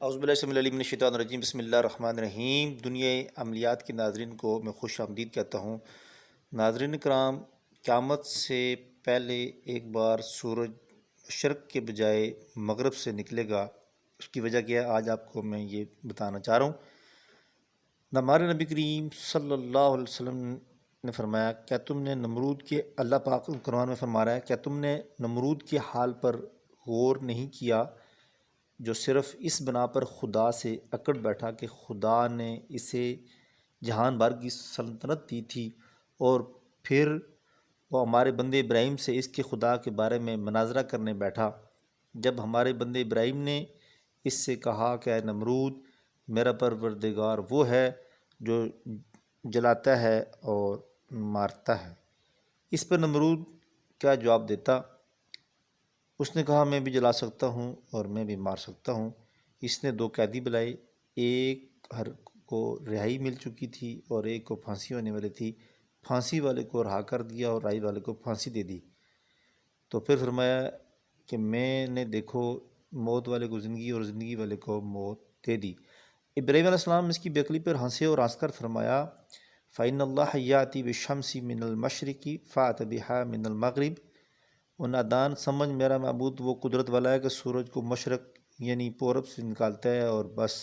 اعوذ باللہ السمیع العلیم من الشیطان الرجیم، بسم اللہ الرحمن الرحیم۔ دنیا عملیات کے ناظرین کو میں خوش آمدید کہتا ہوں۔ ناظرین کرام، قیامت سے پہلے ایک بار سورج مشرق کے بجائے مغرب سے نکلے گا۔ اس کی وجہ کیا ہے آج آپ کو میں یہ بتانا چاہ رہا ہوں۔ ہمارے نبی کریم صلی اللہ علیہ وسلم نے فرمایا، کیا تم نے نمرود کے اللہ پاک قرآن میں فرما رہا ہے، کیا تم نے نمرود کے حال پر غور نہیں کیا جو صرف اس بنا پر خدا سے اکڑ بیٹھا کہ خدا نے اسے جہان بھر کی سلطنت دی تھی، اور پھر وہ ہمارے بندے ابراہیم سے اس کے خدا کے بارے میں مناظرہ کرنے بیٹھا۔ جب ہمارے بندے ابراہیم نے اس سے کہا کہ اے نمرود، میرا پروردگار وہ ہے جو جلاتا ہے اور مارتا ہے، اس پر نمرود کیا جواب دیتا؟ اس نے کہا، میں بھی جلا سکتا ہوں اور میں بھی مار سکتا ہوں۔ اس نے دو قیدی بلائے، ایک ہر کو رہائی مل چکی تھی اور ایک کو پھانسی ہونے والی تھی۔ پھانسی والے کو رہا کر دیا اور رہائی والے کو پھانسی دے دی۔ تو پھر فرمایا کہ میں نے دیکھو موت والے کو زندگی اور زندگی والے کو موت دے دی۔ ابراہیم علیہ السلام اس کی بے عقلی پر ہنسے اور ہنس کر فرمایا، فَإِنَّ اللَّهَ يَأْتِي بِالشَّمْسِ مِنَ الْمَشْرِقِ فَأْتِ بِهَا مِنَ الْمَغْرِبِ۔ اور نادان سمجھ، میرا معبود وہ قدرت والا ہے کہ سورج کو مشرق یعنی پورب سے نکالتا ہے، اور بس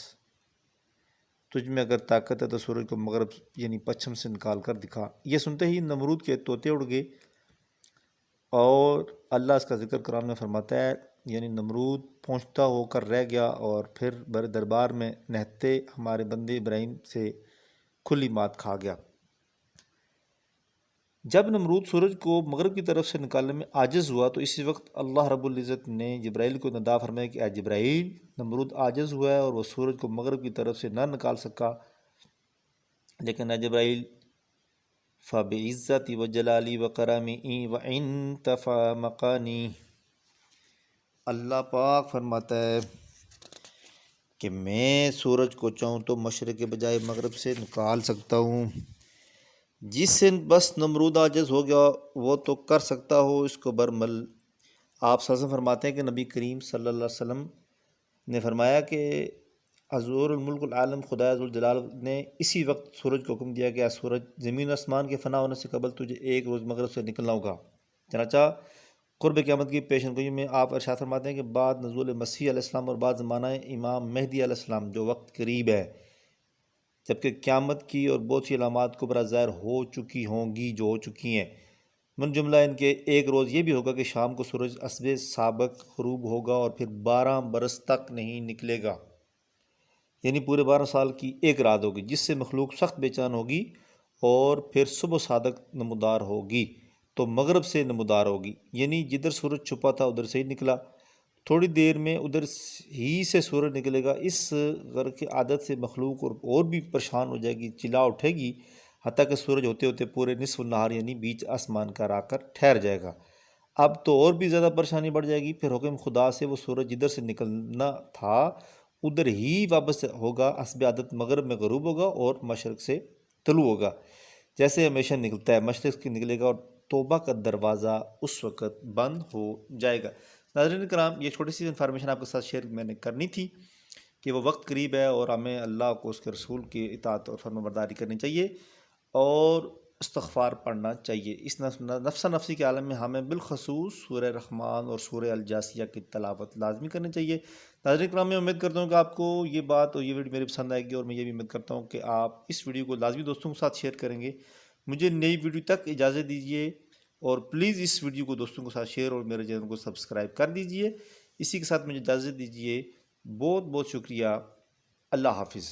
تجھ میں اگر طاقت ہے تو سورج کو مغرب یعنی پچھم سے نکال کر دکھا۔ یہ سنتے ہی نمرود کے طوطے اڑ گئے، اور اللہ اس کا ذکر قرآن میں فرماتا ہے، یعنی نمرود پہنچتا ہو کر رہ گیا اور پھر بر دربار میں نہتے ہمارے بندے ابراہیم سے کھلی مات کھا گیا۔ جب نمرود سورج کو مغرب کی طرف سے نکالنے میں عاجز ہوا تو اسی وقت اللہ رب العزت نے جبرائیل کو ندا فرمایا کہ اے جبرائیل، نمرود عاجز ہوا ہے اور وہ سورج کو مغرب کی طرف سے نہ نکال سکا، لیکن اے جبرائیل، فَبِعِزَّتِي وَجَلَالِي وَكَرَمِي وَإِنْتَفَى مَقَانِي، اللہ پاک فرماتا ہے کہ میں سورج کو چاہوں تو مشرق کے بجائے مغرب سے نکال سکتا ہوں۔ جس سے بس نمرود عاجز ہو گیا وہ تو کر سکتا ہو اس کو برمل۔ آپ صلی اللہ علیہ وسلم فرماتے ہیں کہ نبی کریم صلی اللہ علیہ وسلم نے فرمایا کہ حضور الملک العالم خدا ذوالجلال نے اسی وقت سورج کو حکم دیا کہ اے سورج، زمین و آسمان کے فنا ہونے سے قبل تجھے ایک روز مغرب سے نکلنا ہوگا۔ چنانچہ قرب قیامت کی پیشن گوئی میں آپ ارشاد فرماتے ہیں کہ بعد نزول مسیح علیہ السلام اور بعد زمانہ امام مہدی علیہ السلام جو وقت قریب ہے، جبکہ قیامت کی اور بہت سی علامات کبریٰ ظاہر ہو چکی ہوں گی جو ہو چکی ہیں۔ من جملہ ان کے ایک روز یہ بھی ہوگا کہ شام کو سورج عصب سابق غروب ہوگا اور پھر 12 برس تک نہیں نکلے گا، یعنی پورے 12 سال کی ایک رات ہوگی، جس سے مخلوق سخت بے چین ہوگی، اور پھر صبح صادق نمودار ہوگی تو مغرب سے نمودار ہوگی، یعنی جدھر سورج چھپا تھا ادھر سے ہی نکلا، تھوڑی دیر میں ادھر ہی سے سورج نکلے گا۔ اس غرق کی عادت سے مخلوق اور بھی پریشان ہو جائے گی، چلا اٹھے گی، حتیٰ کہ سورج ہوتے ہوتے پورے نصف النہار یعنی بیچ آسمان کا آ کر ٹھہر جائے گا۔ اب تو اور بھی زیادہ پریشانی بڑھ جائے گی، پھر حکم خدا سے وہ سورج جدھر سے نکلنا تھا ادھر ہی واپس ہوگا، حسب عادت مغرب میں غروب ہوگا اور مشرق سے طلوع ہوگا، جیسے ہمیشہ نکلتا ہے، مشرق سے نکلے گا اور توبہ کا دروازہ اس وقت بند ہو جائے گا۔ ناظرین کرام، یہ چھوٹی سی انفارمیشن آپ کے ساتھ شیئر میں نے کرنی تھی کہ وہ وقت قریب ہے اور ہمیں اللہ کو اس کے رسول کی اطاعت اور فرمانبرداری کرنی چاہیے اور استغفار پڑھنا چاہیے۔ اس نفس نفسی کے عالم میں ہمیں بالخصوص سورہ رحمان اور سورہ الجاثیہ کی تلاوت لازمی کرنی چاہیے۔ ناظرین کرام، میں امید کرتا ہوں کہ آپ کو یہ بات اور یہ ویڈیو میری پسند آئے گی، اور میں یہ بھی امید کرتا ہوں کہ آپ اس ویڈیو کو لازمی دوستوں کے ساتھ شیئر کریں گے۔ مجھے نئی ویڈیو تک اجازت دیجیے، اور پلیز اس ویڈیو کو دوستوں کے ساتھ شیئر اور میرے چینل کو سبسکرائب کر دیجیے۔ اسی کے ساتھ مجھے اجازت دیجیے، بہت بہت شکریہ، اللہ حافظ۔